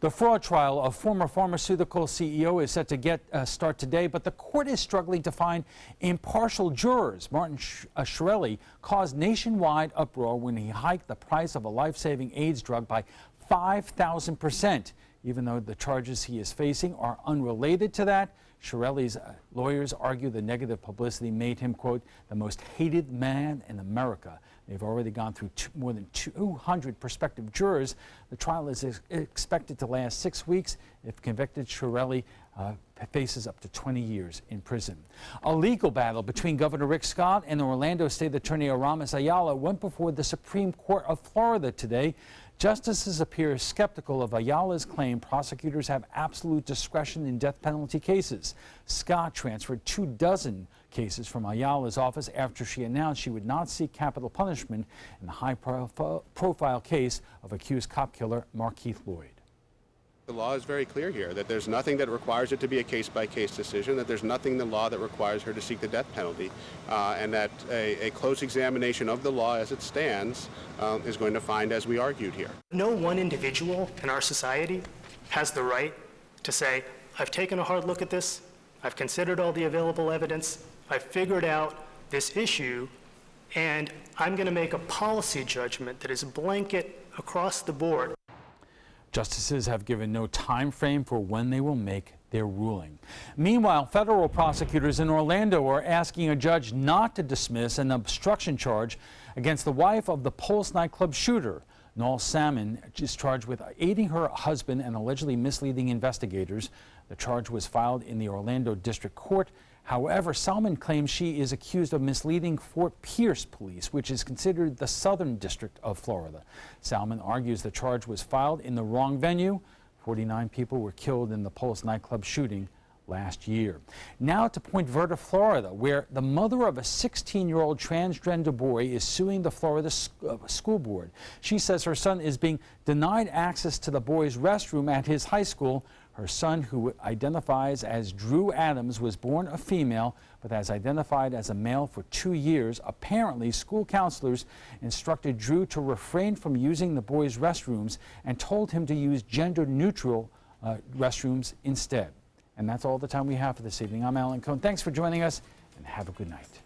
The fraud trial of former pharmaceutical CEO is set to start today, but the court is struggling to find impartial jurors. Martin Shkreli caused nationwide uproar when he hiked the price of a life-saving AIDS drug by 5,000%. Even though the charges he is facing are unrelated to that, Shkreli's lawyers argue the negative publicity made him, quote, the most hated man in America. They've already gone through more than 200 prospective jurors. The trial is expected to last 6 weeks. If convicted, Shkreli faces up to 20 years in prison. A legal battle between Governor Rick Scott and Orlando State Attorney Aramis Ayala went before the Supreme Court of Florida today. Justices appear skeptical of Ayala's claim prosecutors have absolute discretion in death penalty cases. Scott transferred 24 cases from Ayala's office after she announced she would not seek capital punishment in the high-profile case of accused cop killer Markeith Lloyd. The law is very clear here that there's nothing that requires it to be a case-by-case decision, that there's nothing in the law that requires her to seek the death penalty, and that a close examination of the law as it stands is going to find as we argued here. No one individual in our society has the right to say, I've taken a hard look at this, I've considered all the available evidence, I've figured out this issue, and I'm going to make a policy judgment that is blanket across the board. Justices have given no time frame for when they will make their ruling. Meanwhile, federal prosecutors in Orlando are asking a judge not to dismiss an obstruction charge against the wife of the Pulse nightclub shooter. Noel Salmon is charged with aiding her husband and allegedly misleading investigators. The charge was filed in the Orlando District Court. However, Salmon claims she is accused of misleading Fort Pierce Police, which is considered the Southern District of Florida. Salmon argues the charge was filed in the wrong venue. 49 people were killed in the Pulse nightclub shooting last year. Now to Point Verde, Florida, where the mother of a 16-year-old transgender boy is suing the Florida school board. She says her son is being denied access to the boys' restroom at his high school. Her son, who identifies as Drew Adams, was born a female but has identified as a male for 2 years. Apparently, school counselors instructed Drew to refrain from using the boys' restrooms and told him to use gender-neutral restrooms instead. And that's all the time we have for this evening. I'm Alan Cohn. Thanks for joining us, and have a good night.